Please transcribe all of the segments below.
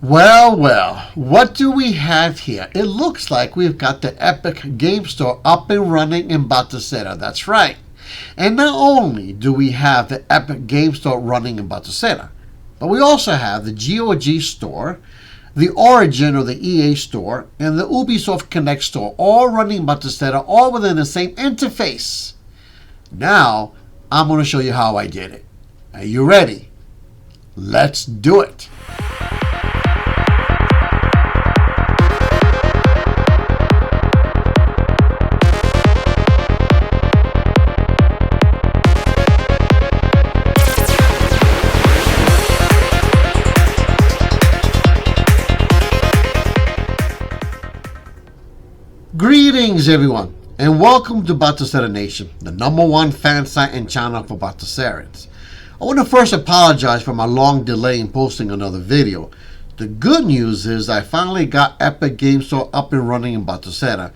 Well, what do we have here? It looks like we've got the Epic Game Store up and running in Batocera. That's right. And not only do we have the Epic Game Store running in Batocera, but we also have the GOG Store, the Origin or the EA Store, and the Ubisoft Connect Store all running in Batocera, all within the same interface. Now, I'm going to show you how I did it. Are you ready? Let's do it. Greetings everyone, and welcome to Batocera Nation, the #1 fan site and channel for Batocerans. I want to first apologize for my long delay in posting another video. The good news is I finally got Epic Game Store up and running in Batocera.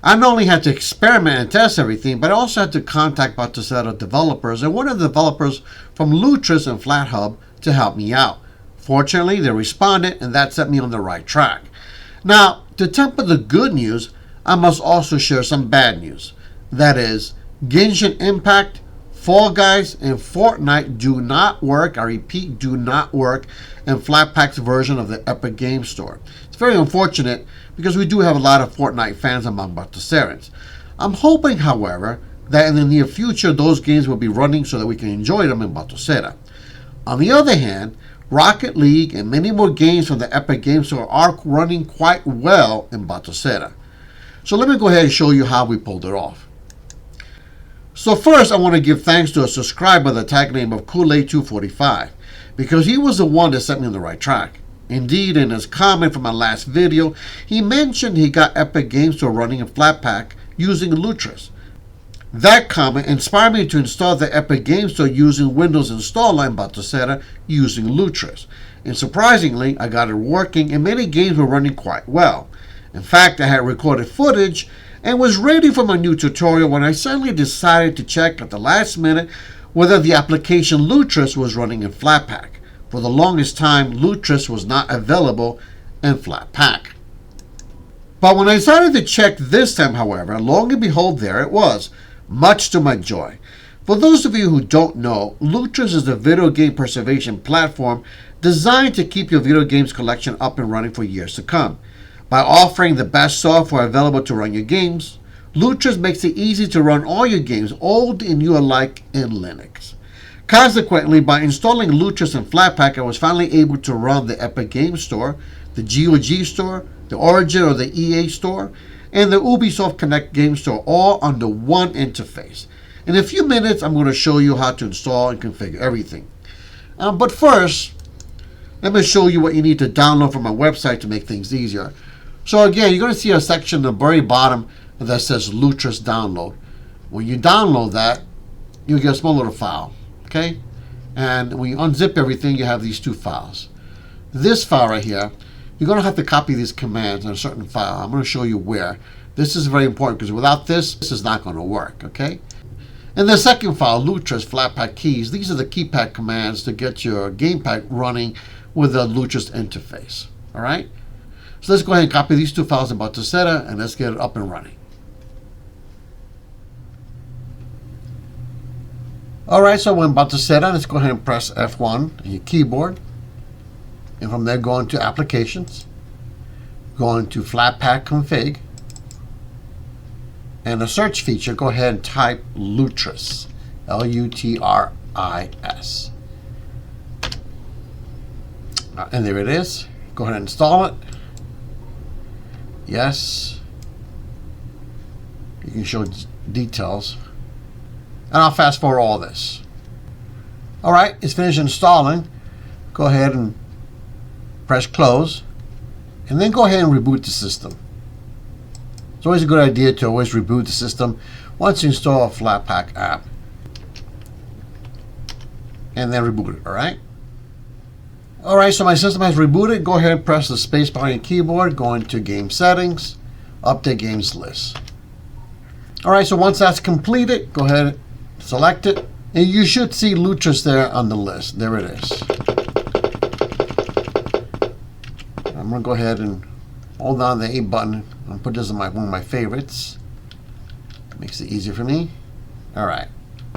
I not only had to experiment and test everything, but I also had to contact Batocera developers and one of the developers from Lutris and FlatHub to help me out. Fortunately, they responded and that set me on the right track. Now, to temper the good news, I must also share some bad news. That is, Genshin Impact, Fall Guys, and Fortnite do not work, I repeat, do not work in Flatpak's version of the Epic Game Store. It's very unfortunate because we do have a lot of Fortnite fans among Batocerans. I'm hoping, however, that in the near future those games will be running so that we can enjoy them in Batocera. On the other hand, Rocket League and many more games from the Epic Game Store are running quite well in Batocera. So let me go ahead and show you how we pulled it off. So first, I want to give thanks to a subscriber by the tag name of Kool-Aid245 because he was the one that set me on the right track. Indeed, in his comment from my last video, he mentioned he got Epic Game Store running in Flatpak using Lutris. That comment inspired me to install the Epic Game Store using Windows Installer in Batocera using Lutris. And surprisingly, I got it working and many games were running quite well. In fact, I had recorded footage and was ready for my new tutorial when I suddenly decided to check at the last minute whether the application Lutris was running in Flatpak. For the longest time, Lutris was not available in Flatpak. But when I decided to check this time, however, lo and behold, there it was, much to my joy. For those of you who don't know, Lutris is a video game preservation platform designed to keep your video games collection up and running for years to come. By offering the best software available to run your games, Lutris makes it easy to run all your games, old and new alike, in Linux. Consequently, by installing Lutris in Flatpak, I was finally able to run the Epic Game Store, the GOG Store, the Origin or the EA Store, and the Ubisoft Connect Game Store all under one interface. In a few minutes, I'm going to show you how to install and configure everything. But first, let me show you what you need to download from my website to make things easier. So again, you're going to see a section at the very bottom that says Lutris download. When you download that, you'll get a small little file, okay? And when you unzip everything, you have these two files. This file right here, you're going to have to copy these commands in a certain file. I'm going to show you where. This is very important because without this is not going to work, okay? And the second file, Lutris Flatpak keys, these are the keypad commands to get your gamepad running with the Lutris interface, all right? So let's go ahead and copy these two files in Batocera and let's get it up and running. Alright, so we're in Batocera. Let's go ahead and press F1 on your keyboard. And from there, go into Applications. Go into Flatpak Config. And the search feature, go ahead and type Lutris. L-U-T-R-I-S. And there it is. Go ahead and install it. Yes. You can show details. And I'll fast forward all this. Alright, it's finished installing. Go ahead and press close. And then go ahead and reboot the system. It's always a good idea to always reboot the system once you install a Flatpak app. And then reboot it, alright? Alright, so my system has rebooted. Go ahead and press the space bar on your keyboard. Go into Game Settings, Update Games List. Alright, so once that's completed, go ahead and select it. And you should see Lutris there on the list. There it is. I'm going to go ahead and hold down the A button and put this in one of my favorites. Makes it easier for me. Alright.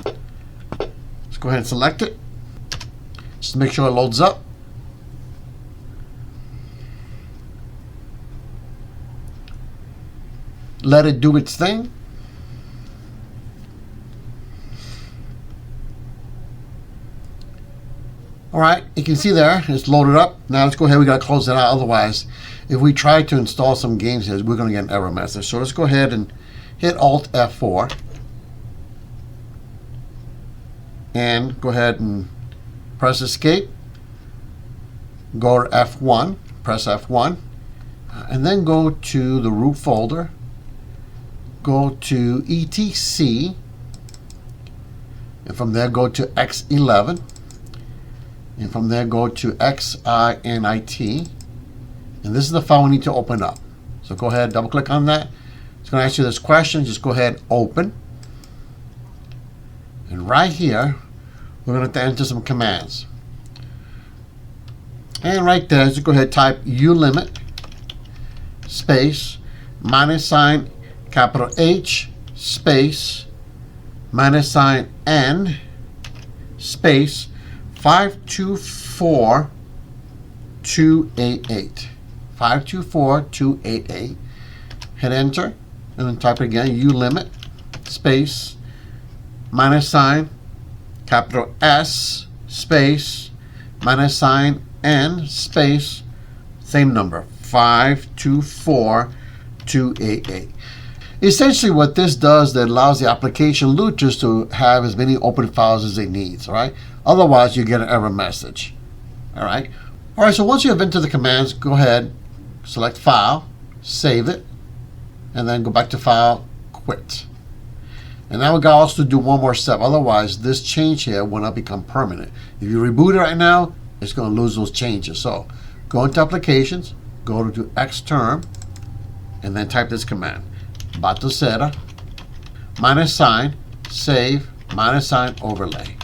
Let's go ahead and select it. Just to make sure it loads up. Let it do its thing. Alright, you can see there, it's loaded up. Now let's go ahead, we got to close it out. Otherwise, if we try to install some games here, we're going to get an error message. So let's go ahead and hit Alt F4. And go ahead and press Escape. Go to F1, press F1. And then go to the root folder. Go to ETC. And from there, go to X11. And from there, go to XINIT. And this is the file we need to open up. So go ahead, double click on that. It's going to ask you this question. Just go ahead, open. And right here, we're going to have to enter some commands. And right there, just go ahead, type ulimit space -sign capital H space -n space 524288. 524288. Hit enter and then type it again, ulimit space -sign capital S space -sign N space same number 524288. Essentially what this does, that allows the application Lutris to have as many open files as it needs. All right, otherwise you get an error message. All right, so once you have entered the commands, go ahead, select file, save it, and then go back to file, quit. And now we got also do one more step. Otherwise, this change here will not become permanent. If you reboot it right now, it's going to lose those changes. So go into applications, go to Xterm, and then type this command: Batocera -sign save -sign overlay.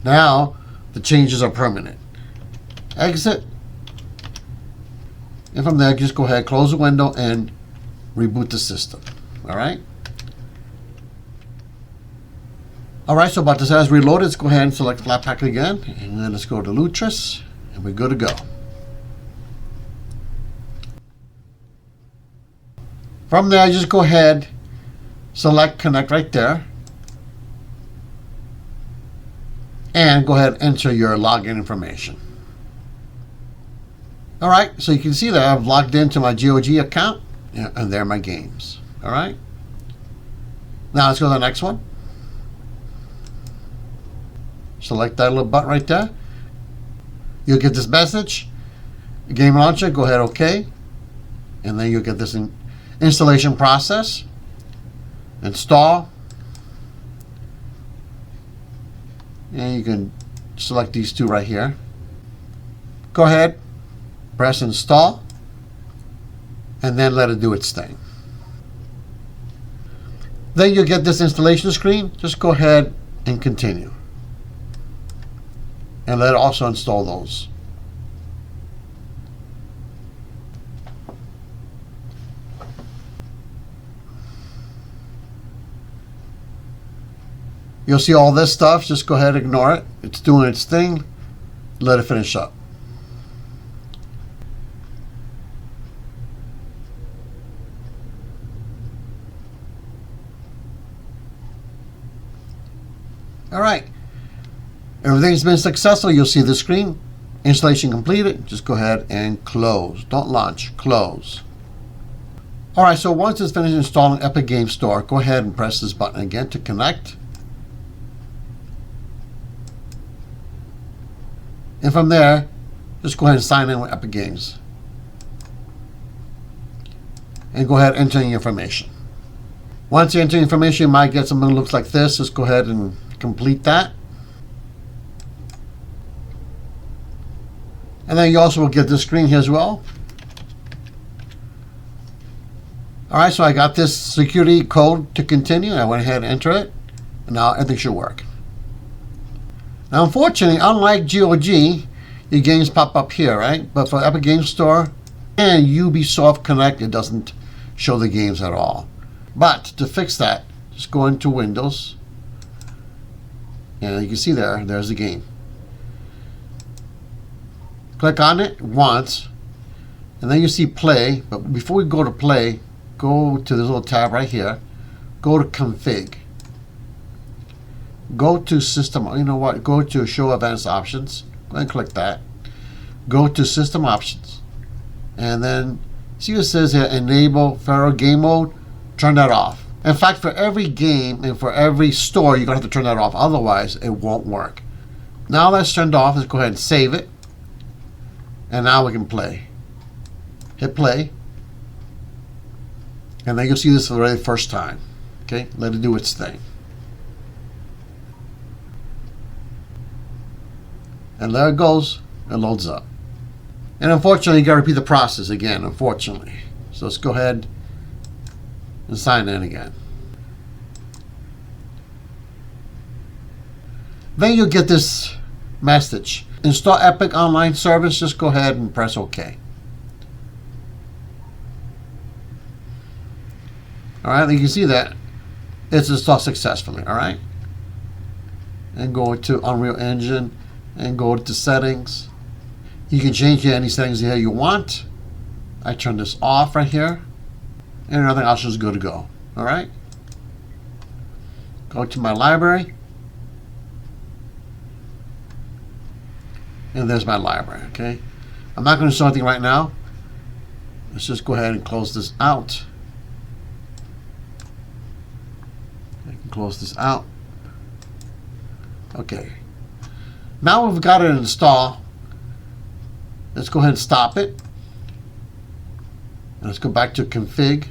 Now the changes are permanent. Exit, and from there just go ahead, close the window, and reboot the system. All right. Alright, so Batocera is reloaded. Let's go ahead and select Flatpak again, and then let's go to Lutris, and we're good to go. From there, just go ahead, select Connect right there, and go ahead and enter your login information. Alright, so you can see that I've logged into my GOG account, and there are my games. Alright, now let's go to the next one. Select that little button right there. You'll get this message. Game launcher, go ahead, OK. And then you'll get this installation process. Install. And you can select these two right here. Go ahead, press install, and then let it do its thing. Then you'll get this installation screen. Just go ahead and continue. And let it also install those. You'll see all this stuff. Just go ahead and ignore it. It's doing its thing. Let it finish up. All right. Everything's been successful. You'll see the screen. Installation completed. Just go ahead and close. Don't launch. Close. Alright, so once it's finished installing Epic Game Store, go ahead and press this button again to connect. And from there, just go ahead and sign in with Epic Games. And go ahead and enter your information. Once you enter information, you might get something that looks like this. Just go ahead and complete that. And then you also will get this screen here as well. Alright, so I got this security code to continue. I went ahead and entered it. And now everything should work. Now unfortunately, unlike GOG, your games pop up here, right? But for Epic Game Store and Ubisoft Connect, it doesn't show the games at all. But to fix that, just go into Windows, and you can see there's the game. Click on it once, and then you see play. But before we go to play, go to this little tab right here, go to config, go to system, you know what, go to show advanced options, go ahead and click that, go to system options, and then see what it says here, enable Faro game mode, turn that off. In fact, for every game and for every store, you're going to have to turn that off, otherwise it won't work. Now that's turned off, let's go ahead and save it, and now we can play. Hit play, and then you'll see this for the very first time. Okay, let it do its thing. And there it goes, it loads up. And unfortunately, you got to repeat the process again, unfortunately. So let's go ahead and sign in again. Then you'll get this message. Install Epic Online Service, just go ahead and press OK. Alright, you can see that it's installed successfully, alright? And go to Unreal Engine and go to settings. You can change any settings here you want. I turn this off right here, and everything else is good to go. Alright? Go to my library, and there's my library. Okay, I'm not going to show anything right now. Let's just go ahead and close this out. I can close this out. Okay, now we've got it installed. Let's go ahead and stop it. Let's go back to config,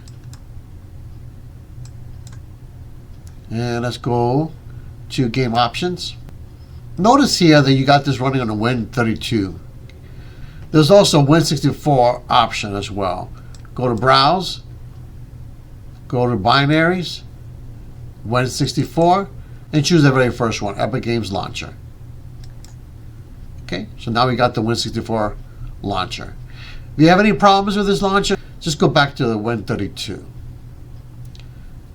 and let's go to game options. Notice here that you got this running on a Win32. There's also a Win64 option as well. Go to browse, go to binaries, Win64, and choose the very first one, Epic Games Launcher. Okay, so now we got the Win64 launcher. If you have any problems with this launcher, just go back to the Win32.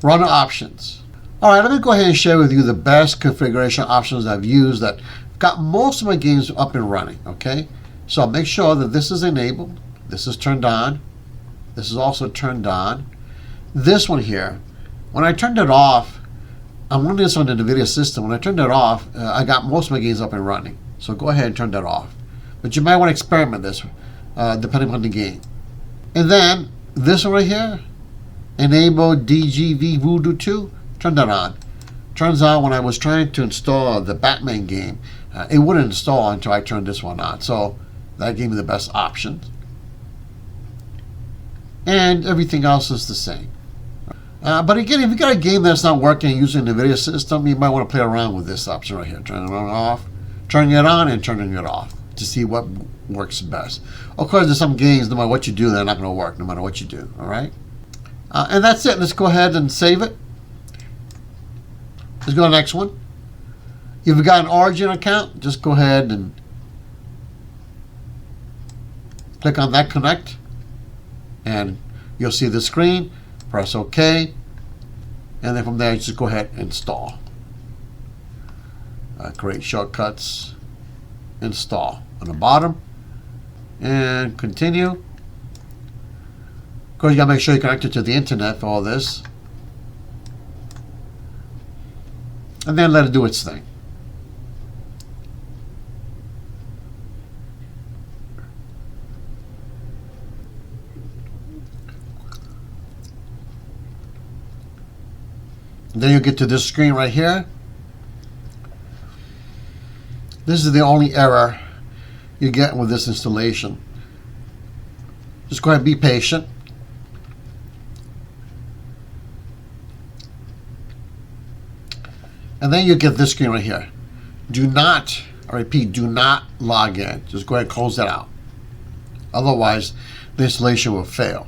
Run options. Alright, let me go ahead and share with you the best configuration options I've used that got most of my games up and running. Okay, so I'll make sure that this is enabled, this is turned on, this is also turned on. This one here, when I turned it off, I'm running this on the NVIDIA system. When I turned it off, I got most of my games up and running. So go ahead and turn that off. But you might want to experiment this depending on the game. And then this one right here, enable DGV Voodoo 2, turn that on. Turns out when I was trying to install the Batman game, it wouldn't install until I turned this one on. So that gave me the best option. And everything else is the same. But again, if you got a game that's not working using the NVIDIA system, you might want to play around with this option right here. Turning it off, turning it on, and turning it off to see what works best. Of course, there's some games, no matter what you do, they're not going to work, no matter what you do. All right? And that's it. Let's go ahead and save it. Let's go to the next one. If you've got an Origin account, just go ahead and click on that Connect, and you'll see the screen. Press OK, and then from there, just go ahead and install. Create shortcuts, install on the bottom, and continue. Of course, you gotta make sure you're connected to the internet for all this, and then let it do its thing. Then you get to this screen right here. This is the only error you get with this installation. Just go ahead and be patient. And then you get this screen right here. Do not, I repeat, do not log in. Just go ahead and close that out. Otherwise, the installation will fail.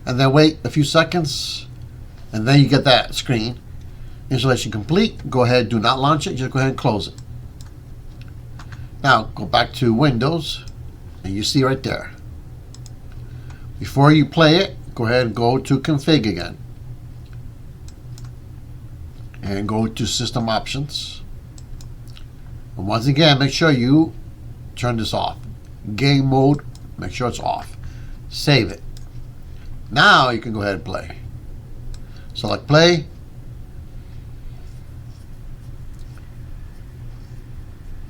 And then wait a few seconds, and then you get that screen. Installation complete. Go ahead, do not launch it, just go ahead and close it. Now go back to Windows, and you see right there. Before you play it, go ahead and go to Config again. And go to System Options. And once again, make sure you turn this off. Game mode, make sure it's off. Save it. Now you can go ahead and play. Select play.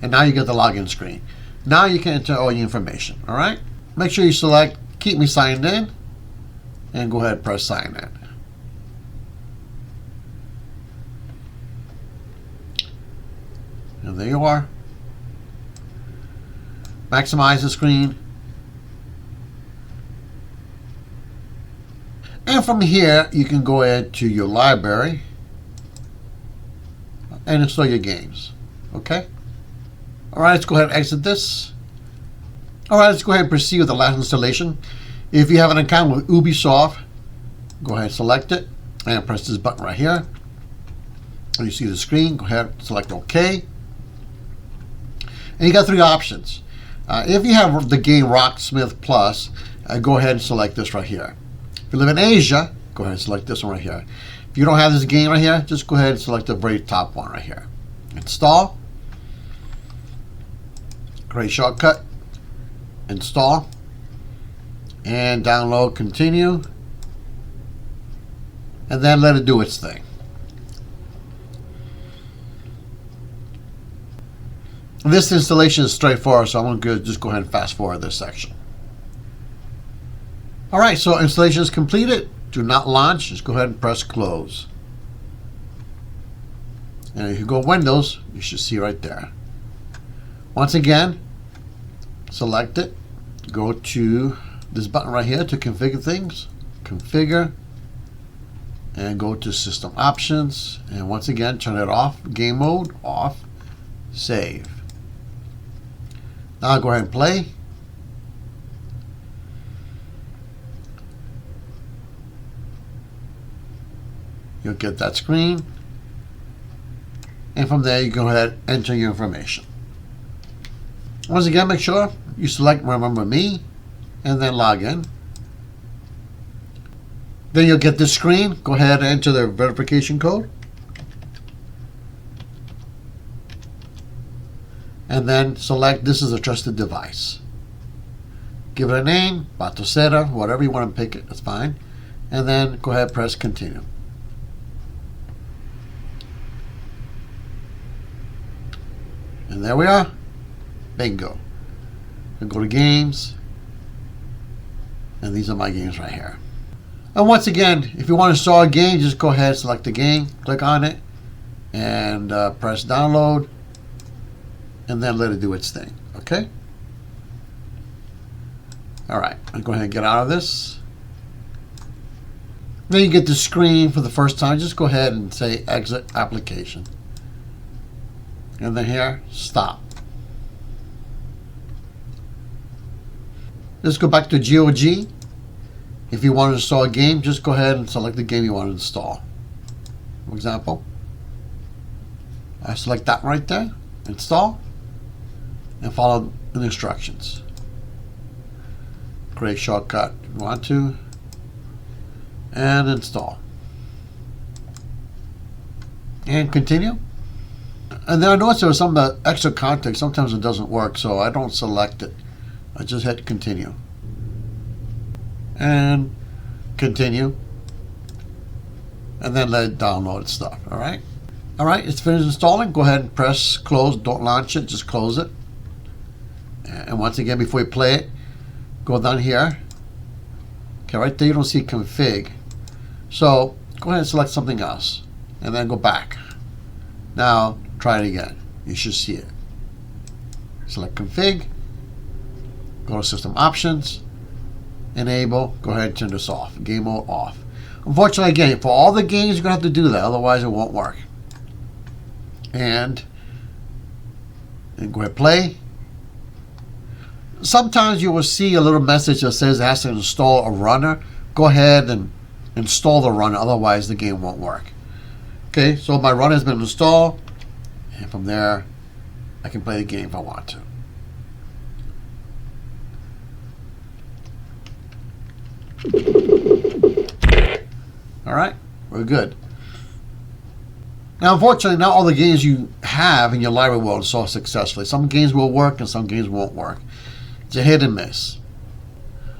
And now you get the login screen. Now you can enter all your information. Alright? Make sure you select Keep Me Signed In. And go ahead and press Sign In. And there you are. Maximize the screen. And from here, you can go ahead to your library and install your games. Okay? Alright, let's go ahead and exit this. Alright, let's go ahead and proceed with the last installation. If you have an account with Ubisoft, go ahead and select it and press this button right here. And you see the screen, go ahead and select OK. And you got three options. If you have the game Rocksmith Plus, go ahead and select this right here. If you live in Asia, go ahead and select this one right here. If you don't have this game right here, just go ahead and select the very top one right here. Install. Great shortcut. Install. And download, continue. And then let it do its thing. This installation is straightforward, so I'm going to just go ahead and fast forward this section. Alright, so installation is completed. Do not launch. Just go ahead and press close. And if you go Windows, you should see right there. Once again, select it. Go to this button right here to configure things. Configure. And go to System Options. And once again, turn it off. Game mode, off. Save. Now go ahead and play. You'll get that screen. And from there, you go ahead and enter your information. Once again, make sure you select Remember Me and then log in. Then you'll get this screen. Go ahead and enter the verification code. And then select this is a trusted device. Give it a name, Batocera, whatever you want to pick it, that's fine. And then go ahead and press continue. And there we are. Bingo. And go to games. And these are my games right here. And once again, if you want to install a game, just go ahead and select the game, click on it, and press download. And then let it do its thing. Okay? Alright, I'll go ahead and get out of this. Then you get the screen for the first time. Just go ahead and say exit application. And then here, stop. Let's go back to GOG. If you want to install a game, just go ahead and select the game you want to install. For example, I select that right there, install. And follow the instructions. Create shortcut if you want to. And install. And continue. And then I noticed there was some extra context. Sometimes it doesn't work, so I don't select it. I just hit continue. And continue. And then let it download its stuff. Alright? Alright, it's finished installing. Go ahead and press close. Don't launch it, just close it. And once again, before you play it, go down here. Okay, right there you don't see config. So go ahead and select something else. And then go back. Now try it again. You should see it. Select config. Go to system options. Enable. Go ahead and turn this off. Game mode off. Unfortunately, again, for all the games, you're going to have to do that. Otherwise, it won't work. And go ahead and play. Sometimes you will see a little message that says it has to install a runner. Go ahead and install the runner, otherwise the game won't work. Okay, so my runner has been installed, and from there I can play the game if I want to. All right, we're good. Now, unfortunately, not all the games you have in your library will install successfully. Some games will work and some games won't work. It's a hit and miss.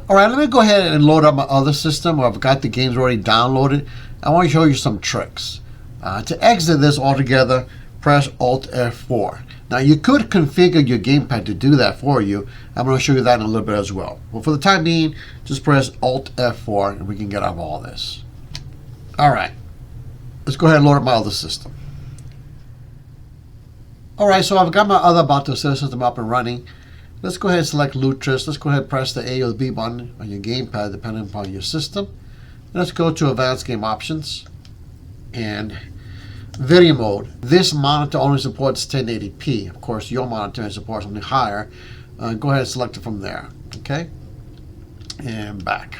All right, let me go ahead and load up my other system where I've got the games already downloaded. I want to show you some tricks. To exit this altogether, press Alt F4. Now, you could configure your gamepad to do that for you. I'm going to show you that in a little bit as well. But for the time being, just press Alt F4 and we can get out of all this. All right, let's go ahead and load up my other system. All right, so I've got my other Batocera system up and running. Let's go ahead and select Lutris. Let's go ahead and press the A or the B button on your gamepad, depending upon your system. Let's go to Advanced Game Options and Video Mode. This monitor only supports 1080p. Of course, your monitor supports something higher. Go ahead and select it from there. Okay, and back.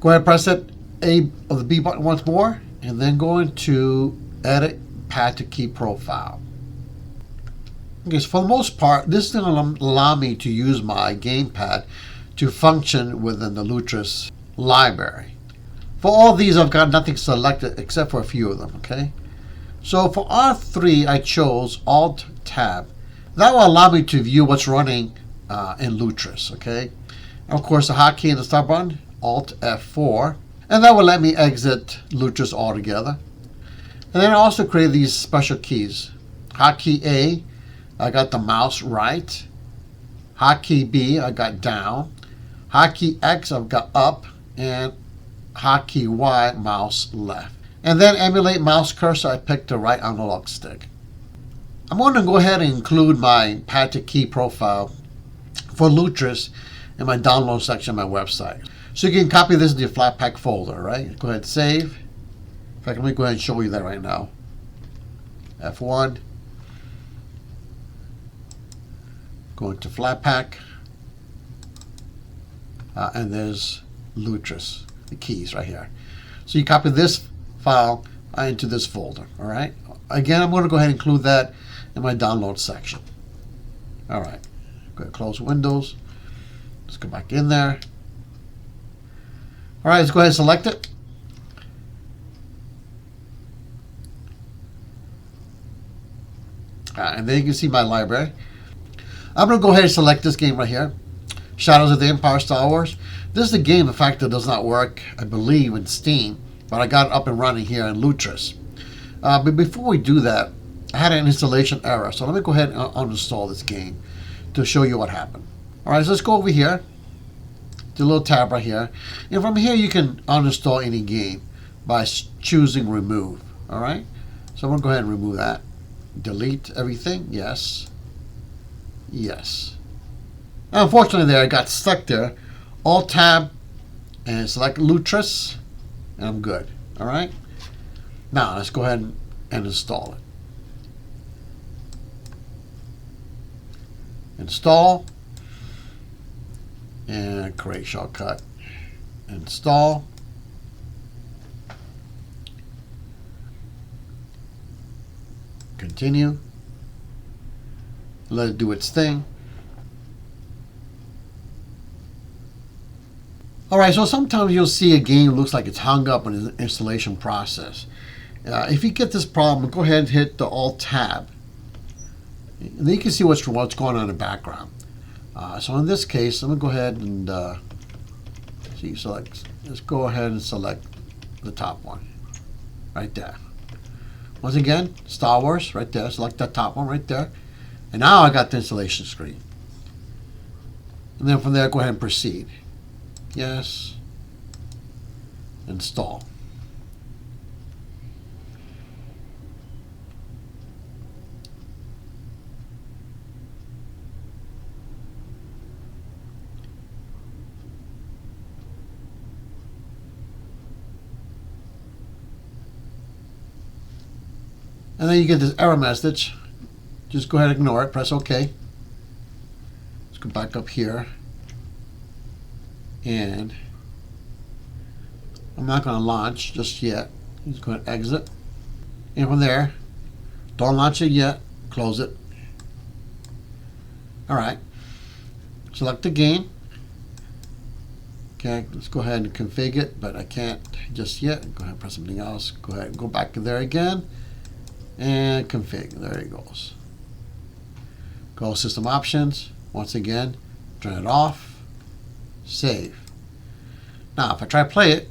Go ahead and press that A or the B button once more, and then go into Edit Pad to Key Profile. Okay, so for the most part, this is going to allow me to use my gamepad to function within the Lutris library. For all these, I've got nothing selected except for a few of them, okay? So for R3, I chose Alt-Tab. That will allow me to view what's running in Lutris, okay? And of course, the hotkey in the start button, Alt-F4, and that will let me exit Lutris altogether. And then I also create these special keys. Hotkey A, I got the mouse right. Hotkey B, I got down. Hotkey X, I've got up. And Hotkey Y, mouse left. And then emulate mouse cursor, I picked the right analog stick. I'm going to go ahead and include my pad to key profile for Lutris in my download section of my website. So you can copy this into your Flatpak folder, right? Go ahead and save. In fact, let me go ahead and show you that right now. F1. Go into Flatpak, and there's Lutris, the keys right here. So you copy this file into this folder, all right? Again, I'm going to go ahead and include that in my download section. All right, go ahead and close Windows. Let's go back in there. All right, let's go ahead and select it. And then you can see my library. I'm going to go ahead and select this game right here, Shadows of the Empire Star Wars. This is a game, in fact, that does not work, I believe, in Steam, but I got it up and running here in Lutris. But before we do that, I had an installation error, so let me go ahead and uninstall this game to show you what happened. All right, so let's go over here, the little tab right here, and from here you can uninstall any game by choosing Remove. All right, so I'm going to go ahead and remove that. Delete everything, yes. Yes. Now, unfortunately, there I got stuck there. Alt-Tab and select Lutris, and I'm good. All right. Now let's go ahead and install it. Install and create shortcut. Install. Continue. Let it do its thing. Alright, so sometimes you'll see a game looks like it's hung up in the installation process. If you get this problem, go ahead and hit the Alt-Tab. And then you can see what's going on in the background. So in this case, I'm going to go ahead and let's go ahead and select the top one. Right there. Once again, Star Wars, right there. Select that top one right there. And now I got the installation screen. And then from there, go ahead and proceed. Yes. Install. And then you get this error message. Just go ahead and ignore it. Press OK. Let's go back up here. And I'm not going to launch just yet. Just go ahead and exit. And from there, don't launch it yet. Close it. All right. Select the game. Okay, let's go ahead and configure it, but I can't just yet. Go ahead and press something else. Go ahead and go back to there again and config. There it goes. Go system options. Once again, turn it off. Save. Now, if I try to play it,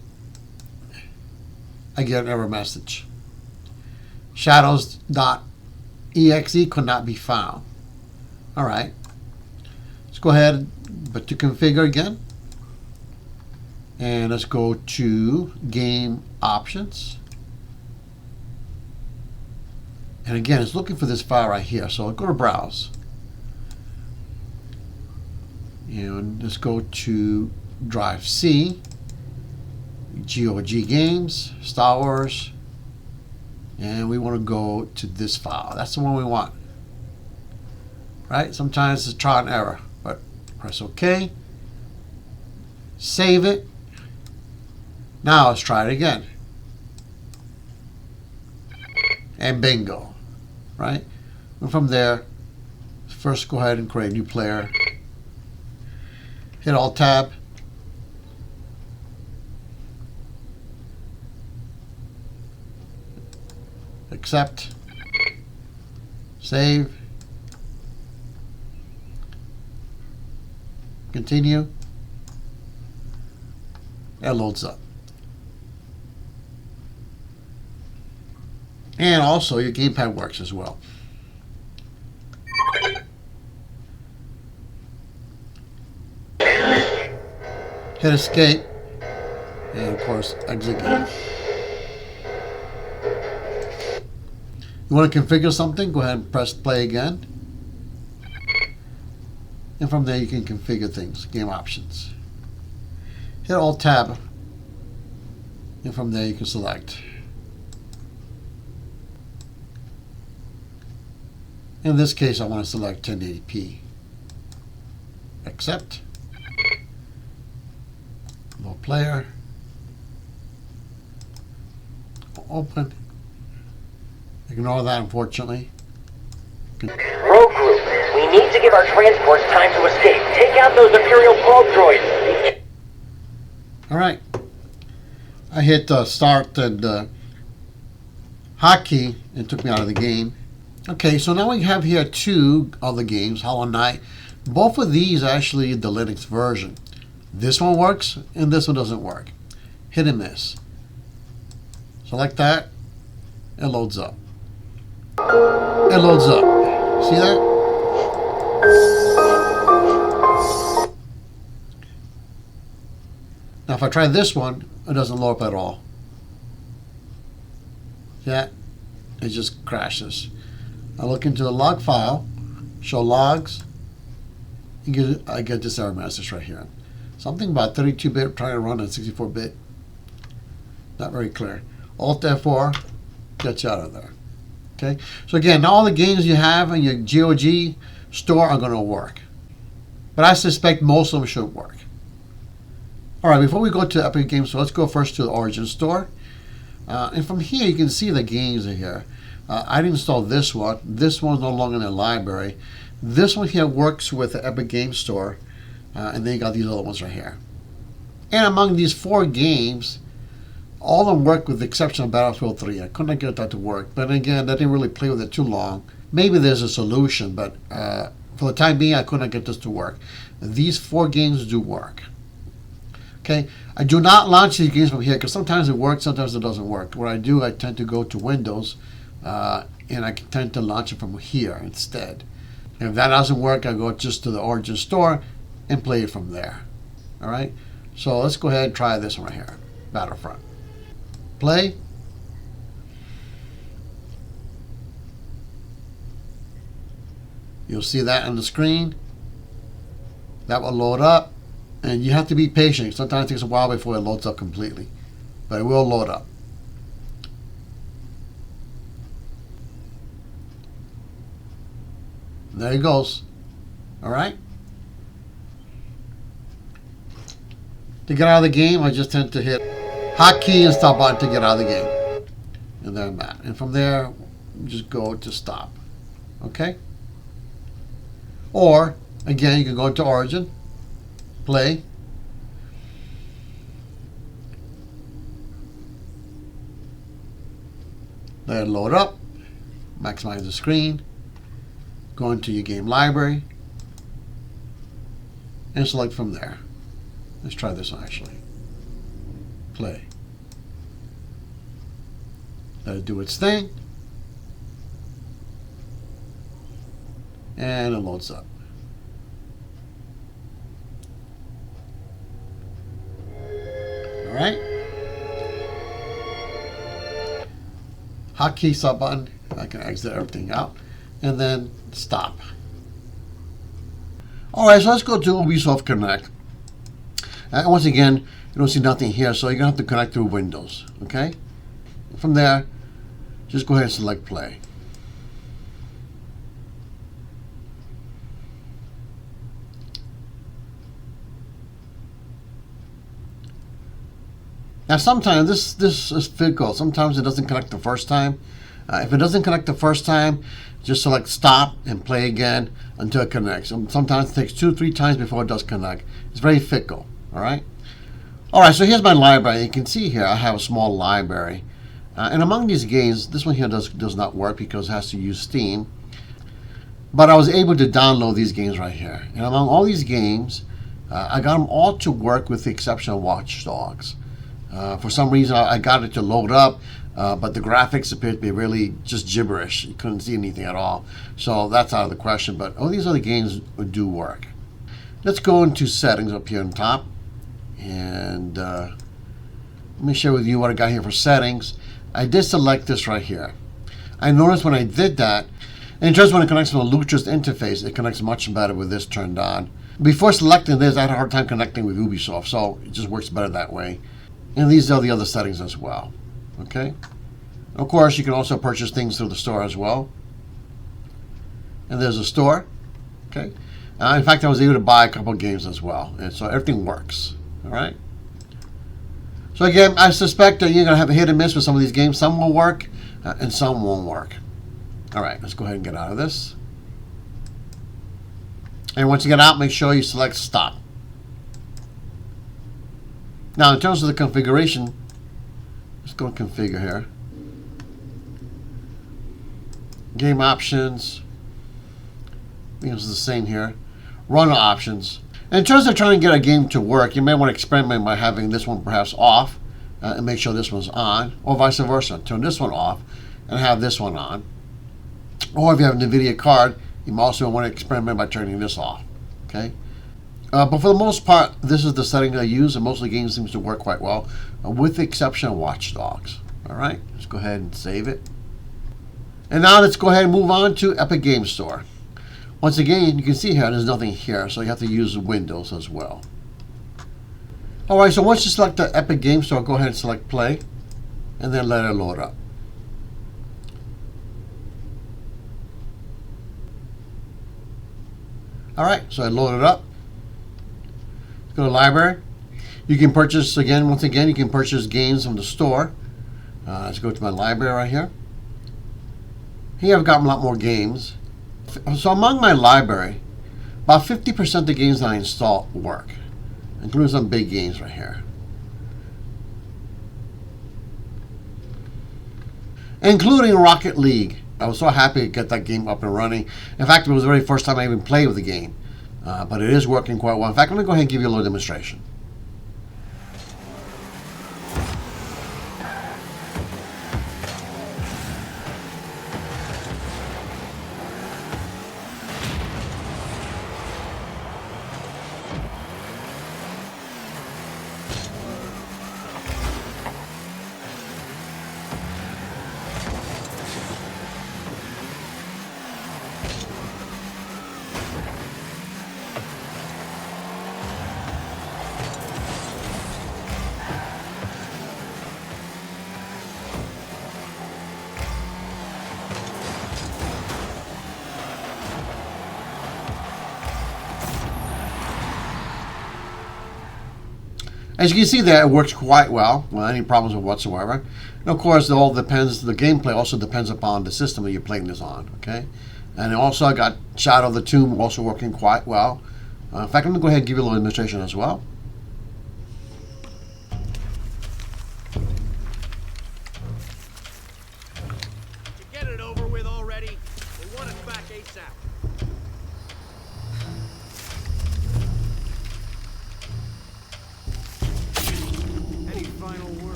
I get an error message. Shadows.exe could not be found. All right. Let's go ahead, but to configure again. And let's go to game options. And again, it's looking for this file right here. So I'll go to browse. And let's go to drive C, GOG games, Star Wars. And we want to go to this file. That's the one we want. Right? Sometimes it's trial and error, but press OK. Save it. Now let's try it again. And bingo. Right? And from there, first go ahead and create a new player. Hit Alt Tab. Accept. Save. Continue. It loads up. And also your gamepad works as well. Hit escape. And of course exit game. You want to configure something, go ahead and press play again. And from there you can configure things, game options. Hit Alt Tab. And from there you can select. In this case I want to select 1080p. Accept. Load player. Open. Ignore that, unfortunately. Rogue Group, we need to give our transports time to escape. Take out those Imperial probe droids. Alright. I hit start and hotkey and took me out of the game. Okay, so now we have here two other games, Hollow Knight. Both of these are actually the Linux version. This one works and this one doesn't work. Hit and miss. Select that. It loads up. It loads up. See that? Now if I try this one, it doesn't load up at all. See that? It just crashes. I look into the log file, show logs, I get this error message right here. Something about 32-bit trying to run at 64-bit. Not very clear. Alt F4 gets you out of there. Okay, so again, all the games you have in your GOG store are going to work, but I suspect most of them should work. All right, before we go to Epic Games Store, let's go first to the Origin Store, and from here you can see the games are here. I didn't install this one. This one's no longer in the library. This one here works with the Epic Games Store, and then you got these other ones right here. And among these 4 games, all of them work with the exception of Battlefield 3. I couldn't get that to work. But again, I didn't really play with it too long. Maybe there's a solution, but for the time being, I couldn't get this to work. These 4 games do work. Okay, I do not launch these games from here because sometimes it works, sometimes it doesn't work. What I do, I tend to go to Windows, and I tend to launch it from here instead. And if that doesn't work, I go just to the Origin Store and play it from there. All right, so let's go ahead and try this one right here, Battlefront. Play. You'll see that on the screen. That will load up, and you have to be patient. Sometimes it takes a while before it loads up completely, but it will load up. There it goes. All right. To get out of the game, I just tend to hit hotkey and stop button to get out of the game. And then that. And from there, just go to stop. Okay? Or, again, you can go into Origin, play, Let it load up. Maximize the screen. Go into your game library. And select from there. Let's try this one actually. Play. Let it do its thing. And it loads up. All right. Hotkey stop button. I can exit everything out. And then stop. All right, so let's go to Ubisoft Connect. And once again, you don't see nothing here, so you're going to have to connect through Windows. Okay? From there, just go ahead and select play. Now sometimes this is fickle. Sometimes it doesn't connect the first time. If it doesn't connect the first time, just select stop and play again until it connects. Sometimes it takes 2 or 3 times before it does connect. It's very fickle. All right. So here's my library. You can see here I have a small library. And among these games, this one here does not work because it has to use Steam. But I was able to download these games right here. And among all these games, I got them all to work with the exception of Watch Dogs. For some reason, I got it to load up, but the graphics appeared to be really just gibberish. You couldn't see anything at all. So that's out of the question. But all these other games do work. Let's go into settings up here on top. And let me share with you what I got here for settings. I did select this right here. I noticed when I did that, and just when it connects to the Lutris interface, it connects much better with this turned on. Before selecting this, I had a hard time connecting with Ubisoft, so it just works better that way. And these are the other settings as well. Okay. Of course, you can also purchase things through the store as well. And there's a store. Okay. In fact, I was able to buy a couple of games as well, and so everything works. All right. So again, I suspect that you're going to have a hit and miss with some of these games. Some will work, and some won't work. All right. Let's go ahead and get out of this. And once you get out, make sure you select stop. Now, in terms of the configuration, let's go and configure here. Game options. I think it's the same here. Runner options. And in terms of trying to get a game to work, you may want to experiment by having this one perhaps off and make sure this one's on, or vice versa. Turn this one off and have this one on. Or if you have an NVIDIA card, you may also want to experiment by turning this off. Okay. But for the most part, this is the setting I use, and most of the games seems to work quite well, with the exception of Watch Dogs. All right, let's go ahead and save it. And now let's go ahead and move on to Epic Game Store. Once again, you can see here, there's nothing here, so you have to use Windows as well. All right, so once you select the Epic Game Store, go ahead and select play, and then let it load up. All right, so I loaded up. Go to library. You can purchase, once again, you can purchase games from the store. Let's go to my library right here. Here I've got a lot more games. So among my library, about 50% of the games that I install work, including some big games right here. Including Rocket League. I was so happy to get that game up and running. In fact, it was the very first time I even played with the game. But it is working quite well. In fact, I'm going to go ahead and give you a little demonstration. As you can see there, it works quite well without any problems whatsoever. And of course, it all depends, the gameplay also depends upon the system that you're playing this on, okay? And also I got Shadow of the Tomb also working quite well. In fact, I'm going to go ahead and give you a little demonstration as well.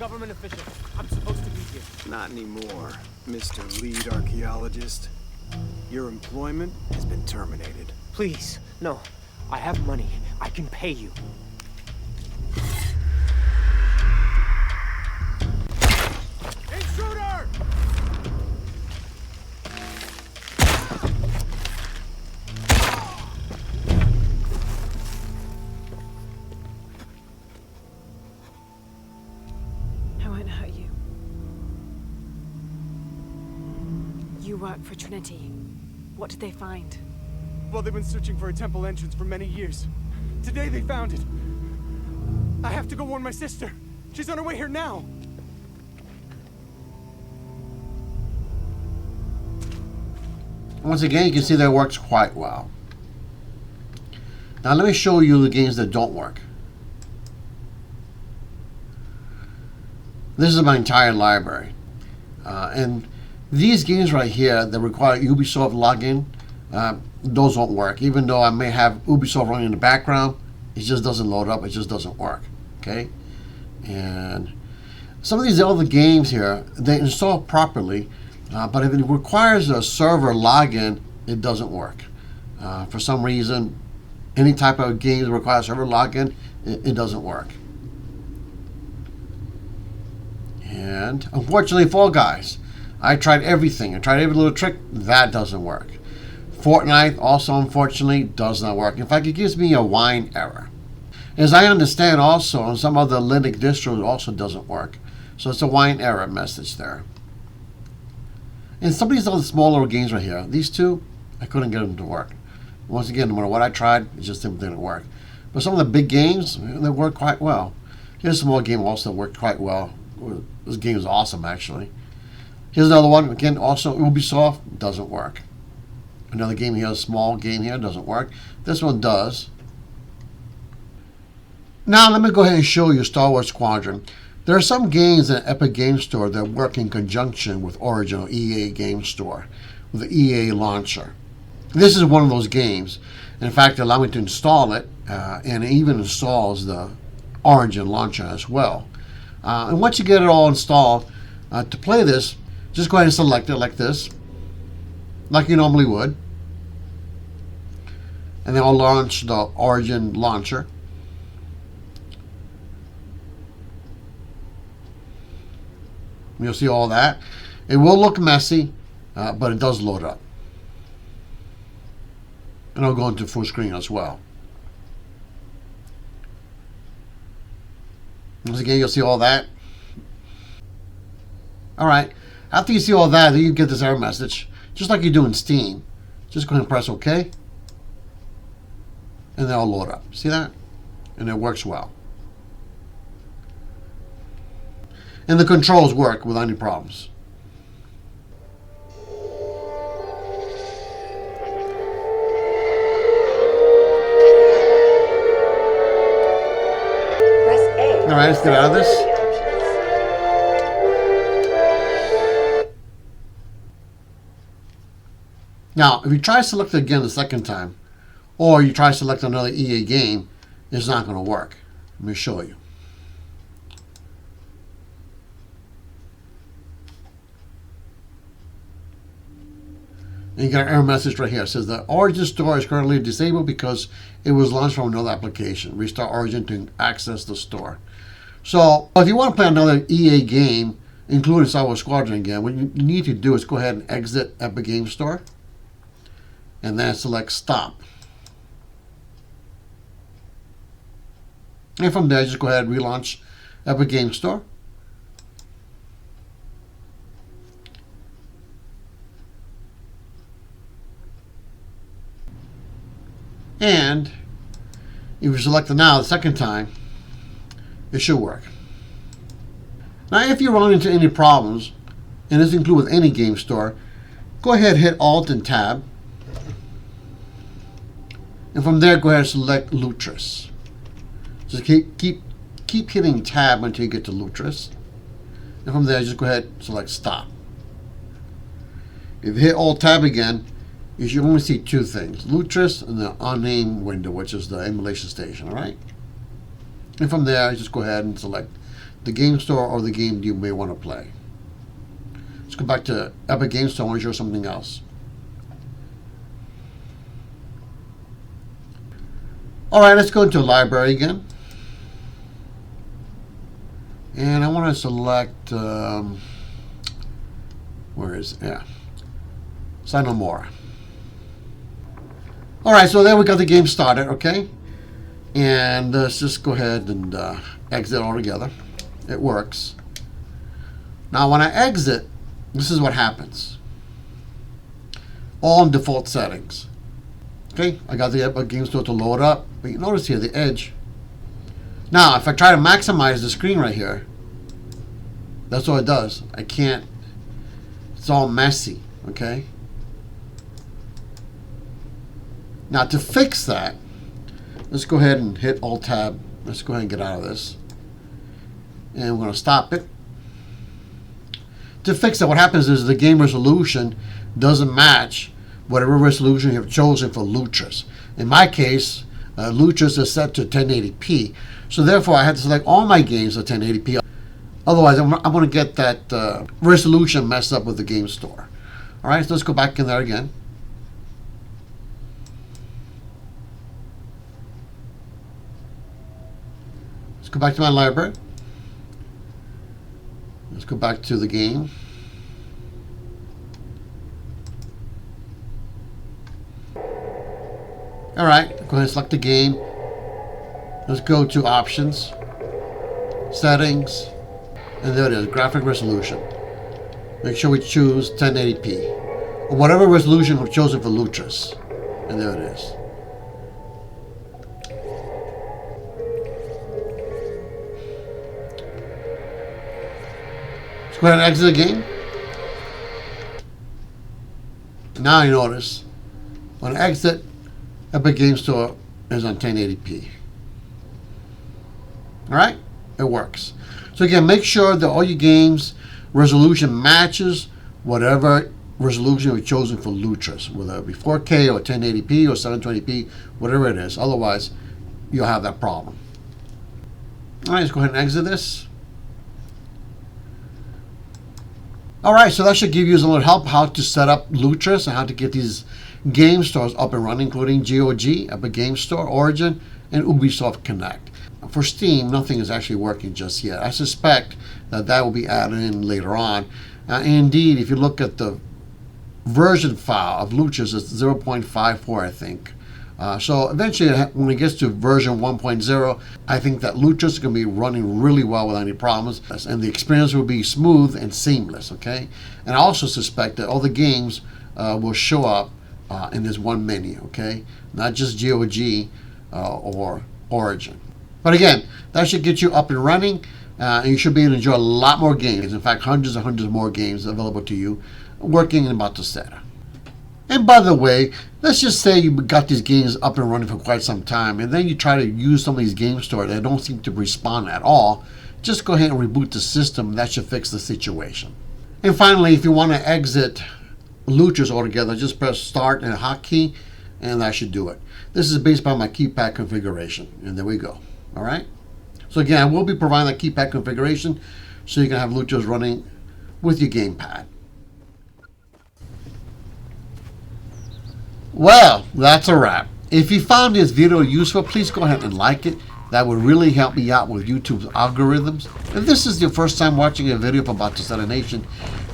government official. I'm supposed to be here. Not anymore, Mr. Lead Archaeologist. Your employment has been terminated. Please, no. I have money. I can pay you. Intruder! I won't hurt you. You work for Trinity. What did they find? Well, they've been searching for a temple entrance for many years. Today they found it. I have to go warn my sister. She's on her way here now. Once again, you can see that it works quite well. Now let me show you the games that don't work. This is my entire library. And these games right here that require Ubisoft login, those won't work. Even though I may have Ubisoft running in the background, it just doesn't load up. It just doesn't work. Okay? And some of these other games here, they install properly, but if it requires a server login, it doesn't work. For some reason, any type of game that requires server login, it doesn't work. And unfortunately, Fall Guys, I tried everything. I tried every little trick. That doesn't work. Fortnite also, unfortunately, does not work. In fact, it gives me a wine error. As I understand, also, on some other Linux distros, it also doesn't work. So it's a wine error message there. And some of these other smaller games right here, these two, I couldn't get them to work. Once again, no matter what I tried, it just didn't work. But some of the big games, they work quite well. Here's a small game also that worked quite well. This game is awesome, actually. Here's another one. Again, also Ubisoft, doesn't work. Another game here, a small game here, doesn't work. This one does. Now, let me go ahead and show you Star Wars Squadron. There are some games in Epic Game Store that work in conjunction with Origin or EA Game Store, with the EA launcher. This is one of those games. In fact, it allowed me to install it, and it even installs the Origin launcher as well. And once you get it all installed, to play this, just go ahead and select it like this, like you normally would. And then I'll launch the Origin launcher. You'll see all that. It will look messy, but it does load up. And I'll go into full screen as well. Once again, you'll see all that. Alright, after you see all that, then you get this error message, just like you do in Steam. Just go ahead and press OK. And then I'll load up. See that? And it works well. And the controls work without any problems. Alright, let's get out of this. Now, if you try to select it again the second time, or you try to select another EA game, it's not going to work. Let me show you. And you got an error message right here. It says the Origin Store is currently disabled because it was launched from another application. Restart Origin to access the store. So if you want to play another EA game, including Star Wars Squadron again, what you need to do is go ahead and exit Epic Game Store. And then select Stop. And from there, just go ahead and relaunch Epic Game Store. And if you select it now the second time, it should work. Now, if you run into any problems, and this includes with any game store, go ahead and hit Alt and Tab. And from there, go ahead and select Lutris. Just keep hitting Tab until you get to Lutris. And from there, just go ahead and select Stop. If you hit Alt Tab again, you should only see two things: Lutris and the unnamed window, which is the emulation station. All right. And from there, just go ahead and select the game store or the game you may want to play. Let's go back to Epic Game Store. I want to show something else. Alright, let's go into library again. And I want to select, where is it? Yeah. Sign no more. Alright, so there we got the game started, okay? And let's just go ahead and exit altogether. It works. Now when I exit, this is what happens. All in default settings. Okay, I got the Epic Game Store to load up, but you notice here the edge. Now, if I try to maximize the screen right here, that's what it does. I can't. It's all messy. Okay. Now to fix that, let's go ahead and hit Alt Tab. Let's go ahead and get out of this, and we're going to stop it. To fix that, what happens is the game resolution doesn't match whatever resolution you have chosen for Lutris. In my case, Lutris is set to 1080p, so therefore I had to select all my games at 1080p. Otherwise, I'm going to get that resolution messed up with the game store. All right, so let's go back in there again. Let's go back to my library. Let's go back to the game. All right, go ahead and select the game. Let's go to options, settings, and there it is, graphic resolution. Make sure we choose 1080p, or whatever resolution we've chosen for Lutris. And there it is. Let's go ahead and exit the game. Now you notice, when I exit, Epic Game Store is on 1080p. Alright? It works. So again, make sure that all your games resolution matches whatever resolution you've chosen for Lutris, whether it be 4K or 1080p or 720p, whatever it is. Otherwise, you'll have that problem. Alright, let's go ahead and exit this. Alright, so that should give you a little help how to set up Lutris and how to get these game stores up and running, including GOG, Epic Game Store, Origin, and Ubisoft Connect. For Steam, nothing is actually working just yet. I suspect that that will be added in later on. Indeed, if you look at the version file of Lutris, it's 0.54, I think. So eventually, when it gets to version 1.0, I think that Lutris is going to be running really well without any problems, and the experience will be smooth and seamless, okay? And I also suspect that all the games will show up in this one menu, okay? Not just GOG or Origin. But again, that should get you up and running, and you should be able to enjoy a lot more games. In fact, hundreds and hundreds more games available to you working in Batocera. And by the way, let's just say you got these games up and running for quite some time, and then you try to use some of these game stores that don't seem to respond at all. Just go ahead and reboot the system, and that should fix the situation. And finally, if you want to exit Lutris altogether, just press Start and a hotkey, and that should do it. This is based on my keypad configuration, and there we go. All right. So again, I will be providing that keypad configuration so you can have Lutris running with your gamepad. Well, that's a wrap. If you found this video useful, please go ahead and like it. That would really help me out with YouTube's algorithms. If this is your first time watching a video from Batocera Nation,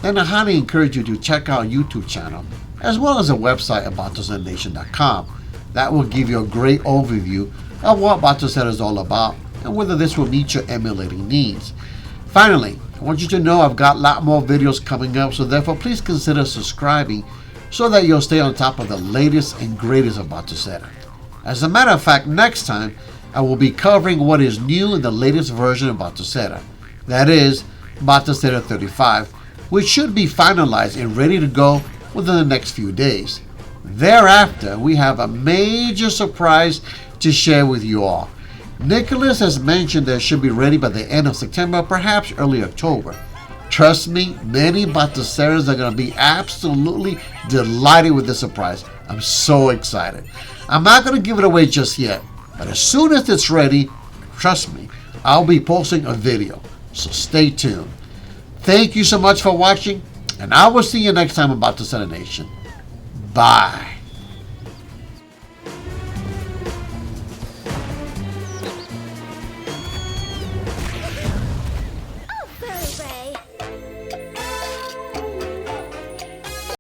then I highly encourage you to check out our YouTube channel, as well as a website at BatoCeraNation.com. That will give you a great overview of what Batocera is all about and whether this will meet your emulating needs. Finally, I want you to know I've got a lot more videos coming up, so therefore please consider subscribing so that you'll stay on top of the latest and greatest of Batocera. As a matter of fact, next time I will be covering what is new in the latest version of Batocera. That is Batocera 35, which should be finalized and ready to go within the next few days. Thereafter, we have a major surprise to share with you all. Nicholas has mentioned that it should be ready by the end of September, perhaps early October. Trust me, many Batoceras are going to be absolutely delighted with this surprise. I'm so excited. I'm not going to give it away just yet, but as soon as it's ready, trust me, I'll be posting a video. So stay tuned. Thank you so much for watching, and I will see you next time on Batocera Nation. Bye.